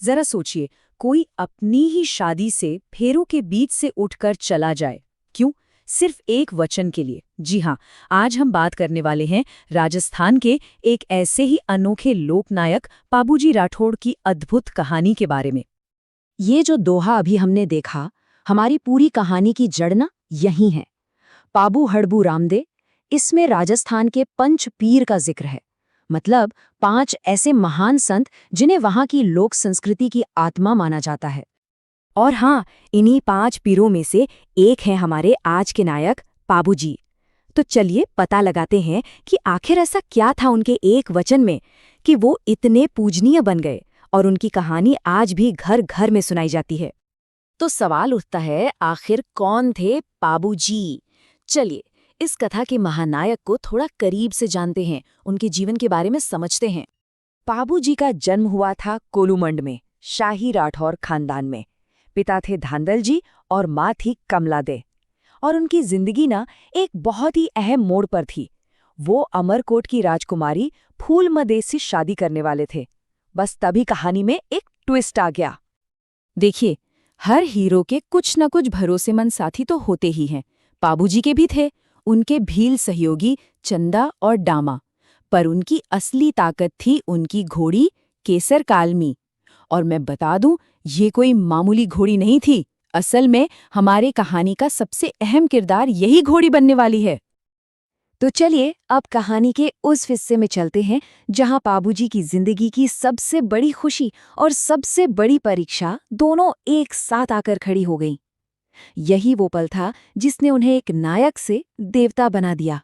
जरा सोचिए, कोई अपनी ही शादी से फेरों के बीच से उठकर चला जाए। क्यों? सिर्फ एक वचन के लिए। जी हाँ, आज हम बात करने वाले हैं राजस्थान के एक ऐसे ही अनोखे लोकनायक पाबूजी राठौड़ की अद्भुत कहानी के बारे में। ये जो दोहा अभी हमने देखा, हमारी पूरी कहानी की जड़ ना यही है। पाबू हड़बू रामदे, इसमें राजस्थान के पंच पीर का जिक्र है। मतलब 5 ऐसे महान संत जिन्हें वहां की लोक संस्कृति की आत्मा माना जाता है। और हाँ, इन्हीं 5 पीरों में से एक हैं हमारे आज के नायक पाबूजी। तो चलिए पता लगाते हैं कि आखिर ऐसा क्या था उनके एक वचन में कि वो इतने पूजनीय बन गए और उनकी कहानी आज भी घर घर में सुनाई जाती है। तो सवाल उठता है, आखिर कौन थे पाबूजी? चलिए इस कथा के महानायक को थोड़ा करीब से जानते हैं, उनके जीवन के बारे में समझते हैं। पाबूजी का जन्म हुआ था कोलूमंड में, शाही राठौर खानदान में। पिता थे धांदल जी और माँ थी कमला दे। और उनकी जिंदगी ना एक बहुत ही अहम मोड़ पर थी। वो अमरकोट की राजकुमारी फूलमदे से शादी करने वाले थे। बस तभी कहानी में एक ट्विस्ट आ गया। देखिए, हर हीरो के कुछ न कुछ भरोसेमंद साथी तो होते ही हैं। पाबूजी के भी थे, उनके भील सहयोगी चंदा और डामा। पर उनकी असली ताकत थी उनकी घोड़ी केसर कालमी। और मैं बता दूं, ये कोई मामूली घोड़ी नहीं थी। असल में हमारे कहानी का सबसे अहम किरदार यही घोड़ी बनने वाली है। तो चलिए अब कहानी के उस हिस्से में चलते हैं जहां पाबूजी की जिंदगी की सबसे बड़ी खुशी और सबसे बड़ी परीक्षा दोनों एक साथ आकर खड़ी हो गईं। यही वो पल था जिसने उन्हें एक नायक से देवता बना दिया।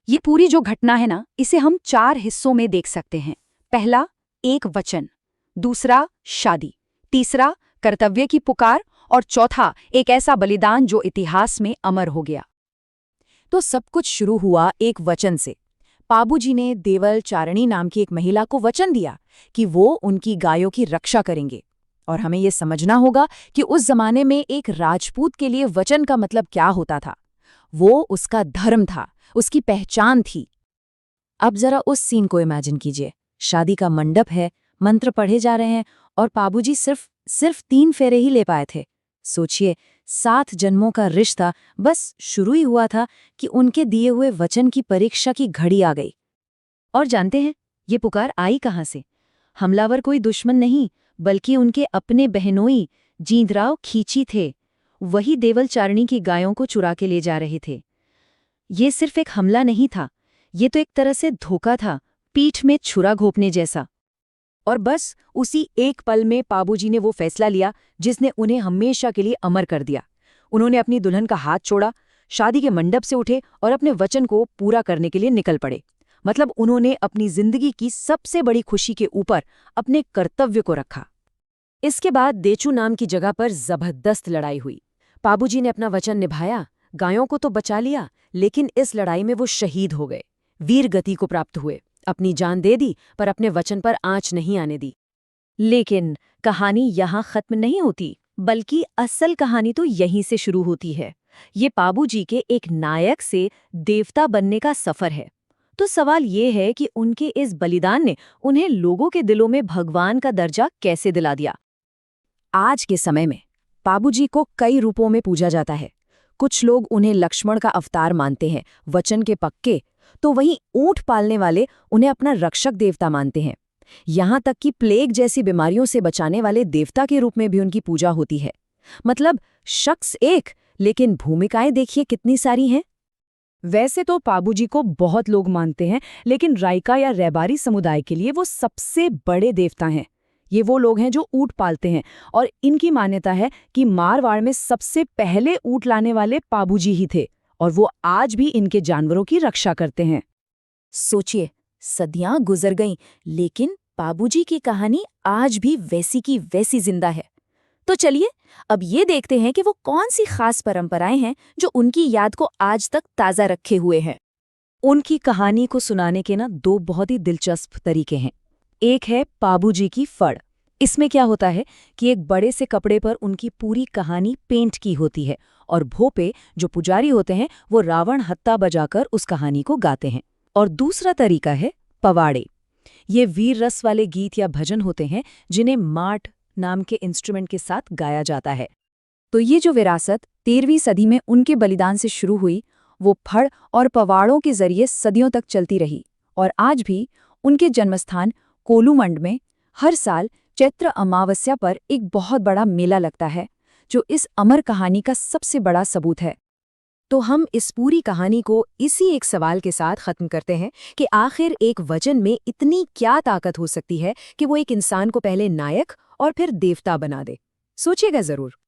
ये पूरी जो घटना है ना, इसे हम 4 हिस्सों में देख सकते हैं। पहला, एक वचन। दूसरा, शादी। तीसरा, कर्तव्य की पुकार। और चौथा, एक ऐसा बलिदान जो इतिहास में अमर हो गया। तो सब कुछ शुरू हुआ एक वचन से। पाबूजी ने देवल चारणी नाम की एक महिला को वचन दिया कि वो उनकी गायों की रक्षा करेंगे। और हमें ये समझना होगा कि उस जमाने में एक राजपूत के लिए वचन का मतलब क्या होता था। वो उसका धर्म था, उसकी पहचान थी। अब जरा उस सीन को इमेजिन कीजिए। शादी का मंडप है, मंत्र पढ़े जा रहे हैं और पाबूजी सिर्फ 3 फेरे ही ले पाए थे। सोचिए, 7 जन्मों का रिश्ता बस शुरू ही हुआ था कि उनके दिए हुए वचन की परीक्षा की घड़ी आ गई। और जानते हैं ये पुकार आई कहाँ से? हमलावर कोई दुश्मन नहीं, बल्कि उनके अपने बहनोई जींदराव खींची थे। वही देवल चारणी की गायों को चुरा के ले जा रहे थे। ये सिर्फ एक हमला नहीं था, ये तो एक तरह से धोखा था, पीठ में छुरा घोंपने जैसा। और बस उसी एक पल में पाबूजी ने वो फैसला लिया जिसने उन्हें हमेशा के लिए अमर कर दिया। उन्होंने अपनी दुल्हन का हाथ छोड़ा, शादी के मंडप से उठे और अपने वचन को पूरा करने के लिए निकल पड़े। मतलब उन्होंने अपनी जिंदगी की सबसे बड़ी खुशी के ऊपर अपने कर्तव्य को रखा। इसके बाद देचू नाम की जगह पर जबरदस्त लड़ाई हुई। पाबूजी ने अपना वचन निभाया, गायों को तो बचा लिया, लेकिन इस लड़ाई में वो शहीद हो गए, वीर गति को प्राप्त हुए, अपनी जान दे दी पर अपने वचन पर आंच नहीं आने दी। लेकिन कहानी यहाँ खत्म नहीं होती, बल्कि असल कहानी तो यहीं से शुरू होती है। ये पाबूजी के एक नायक से देवता बनने का सफर है। तो सवाल ये है कि उनके इस बलिदान ने उन्हें लोगों के दिलों में भगवान का दर्जा कैसे दिला दिया। आज के समय में पाबूजी को कई रूपों में पूजा जाता है। कुछ लोग उन्हें लक्ष्मण का अवतार मानते हैं, वचन के पक्के। तो वहीं ऊंट पालने वाले उन्हें अपना रक्षक देवता मानते हैं। यहाँ तक कि प्लेग जैसी बीमारियों से बचाने वाले देवता के रूप में भी उनकी पूजा होती है। मतलब शख्स एक, लेकिन भूमिकाएं देखिए कितनी सारी हैं। वैसे तो पाबूजी को बहुत लोग मानते हैं, लेकिन राइका या रैबारी समुदाय के लिए वो सबसे बड़े देवता हैं। ये वो लोग हैं जो ऊंट पालते हैं और इनकी मान्यता है कि मारवाड़ में सबसे पहले ऊंट लाने वाले पाबूजी ही थे और वो आज भी इनके जानवरों की रक्षा करते हैं। सोचिए, सदियां गुजर गईं, लेकिन पाबूजी की कहानी आज भी वैसी की वैसी जिंदा है। तो चलिए अब ये देखते हैं कि वो कौन सी खास परंपराएं हैं जो उनकी याद को आज तक ताज़ा रखे हुए हैं। उनकी कहानी को सुनाने के 2 बहुत ही दिलचस्प तरीके हैं। एक है पाबूजी की फड़। इसमें क्या होता है कि एक बड़े से कपड़े पर उनकी पूरी कहानी पेंट की होती है और भोपे जो पुजारी होते हैं वो रावण हत्ता बजाकर उस कहानी को गाते हैं। और दूसरा तरीका है पवाड़े। ये वीर रस वाले गीत या भजन होते हैं जिन्हें माट नाम के इंस्ट्रूमेंट के साथ गाया जाता है। तो ये जो विरासत 13वीं सदी में उनके बलिदान से शुरू हुई, वो फड़ और पवाड़ों के जरिए सदियों तक चलती रही और आज भी उनके जन्मस्थान कोलूमंड में हर साल चैत्र अमावस्या पर एक बहुत बड़ा मेला लगता है, जो इस अमर कहानी का सबसे बड़ा सबूत है। तो हम इस पूरी कहानी को इसी एक सवाल के साथ खत्म करते हैं कि आखिर एक वचन में इतनी क्या ताकत हो सकती है कि वो एक इंसान को पहले नायक और फिर देवता बना दे। सोचिएगा जरूर।